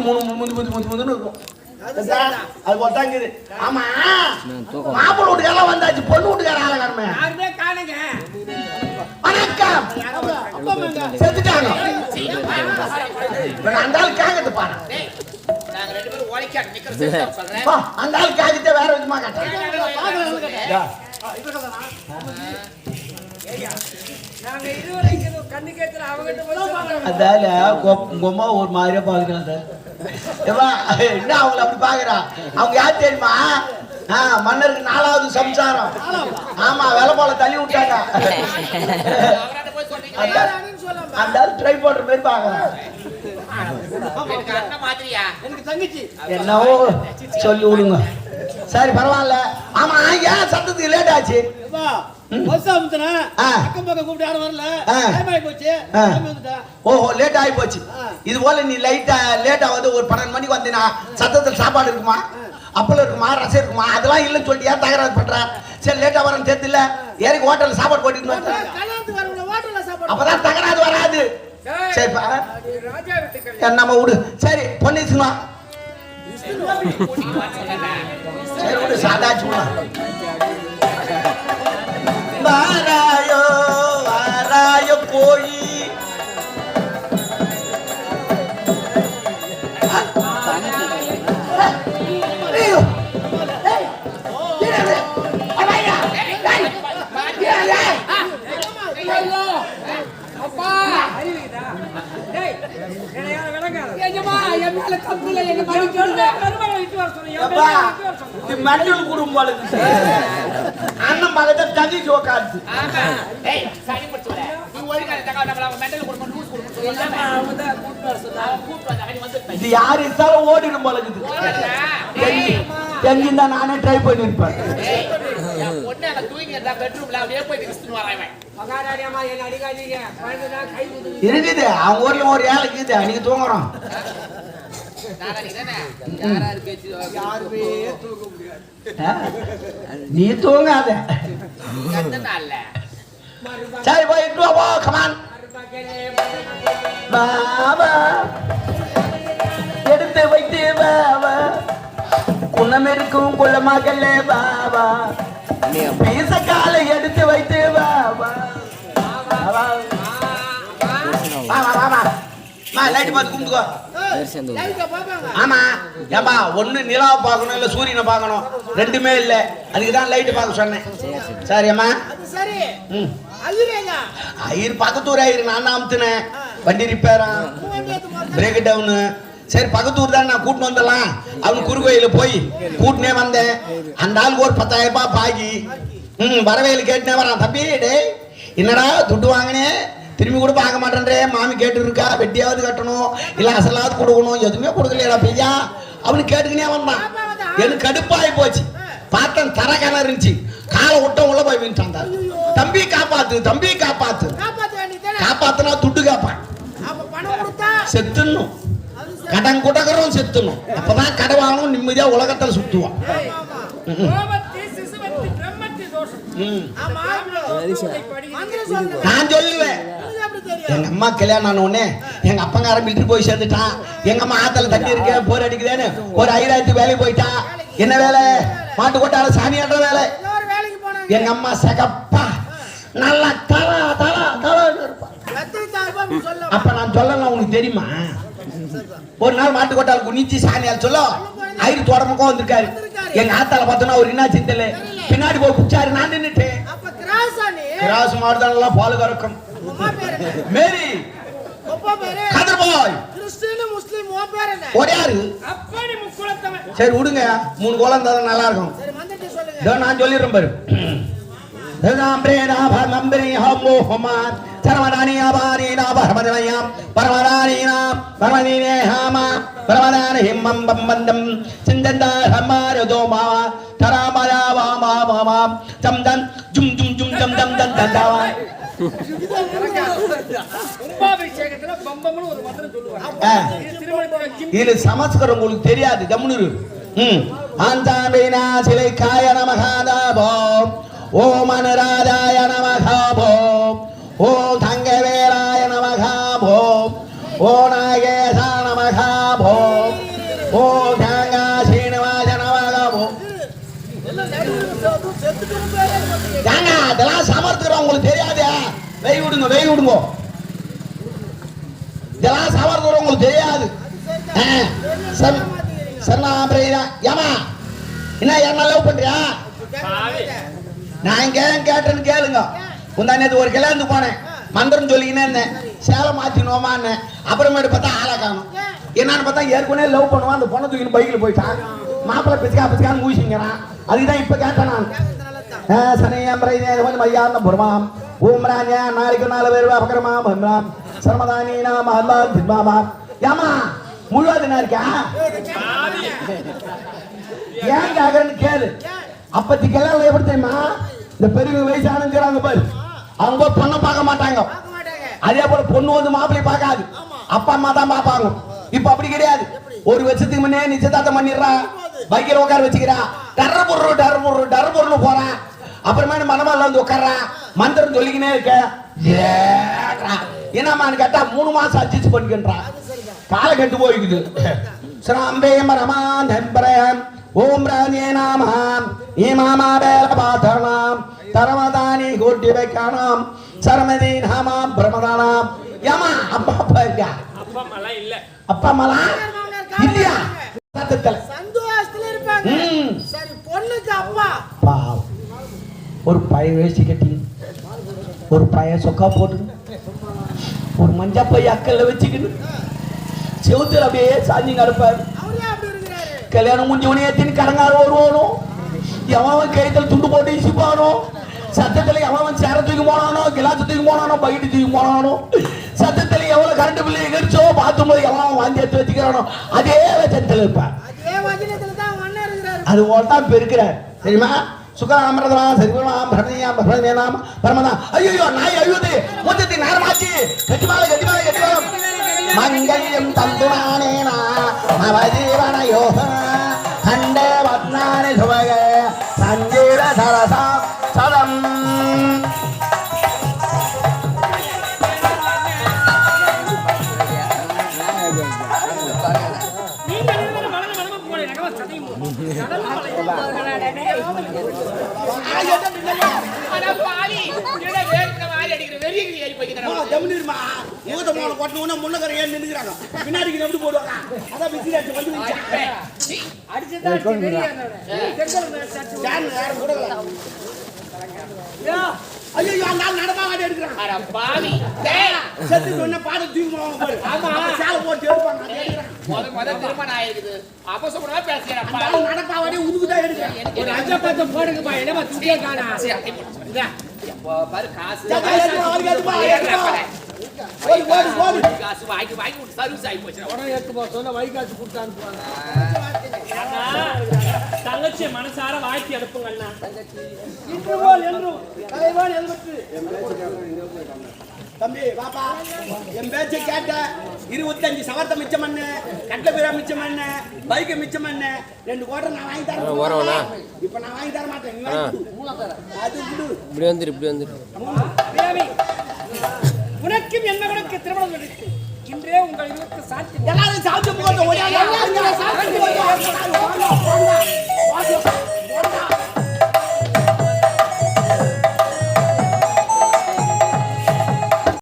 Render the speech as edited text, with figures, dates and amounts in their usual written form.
முந்துன்னு இருக்கும். அது ஒத்தாங்குது. ஆமா மாப்பிள்ளை வீட்டுக்காரெல்லாம் வந்தாச்சு, பொண்ணு வீட்டுக்கார ஆள காணுமே. வணக்கம். செத்துட்டாங்க. அந்த ஆள் காகத்து பாரு. அந்த ஆள் காகத்தை வேற விதமா காட்டுறேன். அதால உங்க ஒரு மாதிரியா பாக்குறாங்க. என்ன அவங்கள அப்படி பாக்குறா? அவங்க யார் தெரியுமா? மன்னருக்கு 4வது சம்சாரம். ஆமா, வேலை போல தள்ளி விட்டாங்க. அந்த ட்ரை போடுற மாதிரி பாக்குறான். என்னவோ சொல்லி விடுங்க. சரி பரவாயில்ல. ஆமா ஏன் சத்தத்துக்கு லேட் ஆச்சு? ஓஹோ லேட் ஆகி போச்சு. இது போல நீ லேட்டா வந்து ஒரு 12 மணிக்கு வந்தீங்கன்னா சத்தத்துல சாப்பாடு இருக்குமா, அப்பளம் இருக்குமா, ரசம் இருக்குமா? அதெல்லாம் இல்லைன்னு சொல்லிட்டு ஏன் தகராறு பண்ற? சரி லேட்டா வரேன்னு தெரியுது இல்ல, ஏறி ஹோட்டல்ல சாப்பாடு போட்டு அப்பதான் தகராறு வராது. சரி நம்ம விடு. சரி பொன்னிச்சுமா, சரி விடு, சாதாச்சுமா. வாராயோ வாராயோ போய் மெண்டல் குடும்பம் அண்ணன் பக்கத்தை தங்கச்சி உக்காந்து இது யாரு இருந்தாலும் ஓடிடும் பழகுது. தெரிஞ்சிருந்தா நானே ட்ரை பண்ணிருப்பேன். இருக்குது அவங்க ஊர்ல ஒரு ஏழை இருக்குது, அன்னைக்கு தூங்குறோம். நீ தூங்காத. சரி போயிட்டு வா, கமான் பாபா. எடுத்து வைத்து பாபா, குணம் இருக்கும் குளமாகல பாபா. பீச காலை எடுத்து வைத்து பாபா. லைட் பார்த்து கும்பிட்டுக்கோ. ஆமா ஏப்பா, ஒண்ணு நிலாவை பார்க்கணும் இல்ல சூரியனை பார்க்கணும், ரெண்டுமே இல்ல. அதுக்குதான் லைட் பார்க்க சொன்னேன். சரிம்மா. ஐயர் பக்கத்தூர் ஐயர் நான் தான் அமுத்துனேன். வண்டி ரிப்பேரா, பிரேக் டவுனு. சரி பக்கத்தூர் தான் நான் கூட்டின்னு வந்துடலாம். அவனு குறுகோயில போய் கூட்டினே வந்தேன். அந்த ஆளுக்கு ஒரு 10,000 ரூபாய் பாக்கி. வரவேலு கேட்டுனே வரான். தம்பி டே என்னடா துட்டு வாங்கினே திரும்பி கூட பார்க்க மாட்டேன்றே, மாமி கேட்டு இருக்கா, வெட்டியாவது கட்டணும் இல்ல அசலாவது கொடுக்கணும், எதுவுமே கொடுக்கலையா பையா அவனு கேட்டுக்கினே வந்தான். எனக்கு கடுப்பாகி போச்சு. பார்த்தேன் தர கிணறு இருந்துச்சு, காலை விட்ட உள்ள போய் விட்டான். தம்பி காப்பாத்து, தம்பி காப்பாத்து. காப்பாத்துனா துட்டு காப்பான், செத்துணும். கடன் குடகரும் செத்துணும். அப்பதான் கடை வாங்கணும், நிம்மதியா உலகத்துல சுத்துவான். நான் சொல்லுவேன், எங்க அம்மா கல்யாணம் ஆன உடனே எங்க அப்பங்காரன் வீட்டுக்கு போய் சேர்ந்துட்டான். எங்க அம்மா ஆத்தல தண்ணி இருக்க போர் அடிக்குதுன்னு ஒரு 5,000 வேலைக்கு போயிட்டான். என்ன வேலை? மாட்டு கொட்டால சாணியாடுற வேலை. எங்க அம்மா சகப்பா நல்லா தலா தலா தலா இருப்பா. அப்ப நான் சொல்லலாம், உனக்கு தெரியுமா? ஒரு நாள் மாட்டு கொட்டால குனிச்சு சாணியால் சொல்ல ஐயர் தோட்டமுக்கும் வந்திருக்காரு. எங்க ஆத்தால பார்த்தோன்னா ஒரு இன்னா சிந்தல பின்னாடி போய் குச்சாரு. நான் நின்னுட்டேன். கிராஸ் மாடுதான் பால் கறக்கும். மேரி கதர்பாய் ஒரே சரி விடுங்க, 3 குழந்தை தான் நல்லா இருக்கும். நான் சொல்லிடுறேன் பாரு. இது சமஸ்கிருதம் உங்களுக்கு தெரியாது. தமிழ் ஆந்தாம்பினா சிலை காய நமகாதாபோம், ஓம் அனுராதாய நமகாபோம், ஓம் தங்கவேராய நமகாபோம், ஓ நாகேசா நமகாபோம், ஓ தேங்கா சீனிவாசனவாகோ தேங்கா அதெல்லாம் சமர்த்துக்கிறோம் உங்களுக்கு தெரியாது. வெய் விடுங்க இதெல்லாம் சமர்த்துக்கிறோம் உங்களுக்கு தெரியாது. ஏமா என்ன லவ் பண்றியா? நான் கேட்டேன்னு கேளுங்க. முந்தா நேத்து ஒரு கல்யாணத்துக்கு போனேன். மந்திரம் சொல்லிக்கினே இருந்தேன். சேலை மாத்தினோமான்னு. அப்புறமேட்டு பார்த்தா ஆளை காணும். என்னன்னு பார்த்தா ஏற்கனவே லவ் பண்ணுவான். அந்த பொண்ணை தூக்கின்னு பைக்கில் போயிட்டான். மாப்பிள்ளை பிச்சுக்கான்னு ஊசிங்கிறான். அதுக்குதான் இப்ப கேட்டேன் நான். சனியம் மையாந்த புறமாம் ஊம்ரான் நாளைக்கு 4 பேர் அபகரமாம் ஹம்ராம் சர்மதானி நாம அல்லாஹ் தின்மாமா. ஏமா முழுவதுனா இருக்கா? ஏன் கேக்குறேன்னு கேளு. அப்பத்திக்கெல்லாம் எப்படி தெரியுமா? இந்த பெரிய வயசானுங்கிறாங்க பாரு, அவங்க பொண்ணை பார்க்க மாட்டாங்க. அதே போல பொண்ணு வந்து மாப்பிள்ளை பார்க்காது, அப்பா அம்மா தான் பார்ப்பாங்க. இப்ப அப்படி கிடையாது. ஒரு வருஷத்துக்கு முன்னே நிச்சயதார்த்தம் பண்ணிடுறா, பைக்கில் உட்கார வச்சுக்கிறா, டர் பொருள் போறான். அப்புறமே மனமால வந்து உட்கார்றான். மந்திரம் சொல்லிக்கினே இருக்க. என்னமான்னு கேட்டா 3 மாசம் அட்ஜஸ்ட் பண்ணிக்கின்றான். காலை கட்டு போய்க்குது. ஸ்ராம்பேம் ரமான் ஹெம்பரேம் ஓம் ராஜே நாமாம் ஈமாமா பேல பாதனாம் தரமதானி கோட்டி வைக்கானாம் சரமதி நாமாம் பிரமதானாம். ஏமா அப்பா இருக்க? அப்பா அம்மா இல்லையா? சந்தோஷத்துல இருப்பாங்க. சரி, பொண்ணுக்கு அப்பா பாவம். ஒரு பழைய வேஷ்டி கட்டி, ஒரு பழைய சொக்கா போட்டு, ஒரு மஞ்சள் பை அக்கல்ல வச்சுக்கிட்டு செவுத்துல அப்படியே சாஞ்சி நடப்பாரு. கல்யாணம் முடிஞ்சவனே எத்தின்னு கடங்கார வருவானோ, எவன் கைத்துல துண்டு போட்டு இசிப்பானோ, சத்தத்துல எவன் சேர தூக்கி போனானோ, கிளாஸ் தூக்கி போனானோ, பைட்டு தூக்கி போனானோ, சத்தத்துல எவ்வளவு கரண்ட் பில்லு எகிரிச்சோ பாத்ரூம் போது எவன் வாந்தி எடுத்து வச்சுக்கிறானோ அதே வச்சத்துல இருப்பான். அது போல தான் பெருக்கிறார் தெரியுமா? சுகராமரதா சரிவனாம் பரணியாம் பரணியாம் பரமதா. ஐயோ நாய் அழுது மொத்தத்தை நேரமாச்சு. கட்டிமாலை மங்கல்யம் தந்துனானேனா நவஜீவன யோக கண்டே வத்னானி சுபக சஞ்சீர சரசா சதம். தங்கச்சி மனசார வாழ்த்தி அனுப்புங்க. தம்பி பாப்பா, என் பேச்சை கேட்ட 25 சவரத்தை மிச்சம் பண்ணு, கட்ட பேரா மிச்சம் பண்ணு, பைக்கை மிச்சம் பண்ணு. 2 கோட்டை நான் வாங்கி தரேன். இப்ப நான் வாங்கி தர மாட்டேன். உனக்கும் என்ன உனக்கு திருமணம் நடக்கு. இன்றே உங்கள் இருவருக்கு சாட்சி. எல்லாரும் சாட்சி போட்டு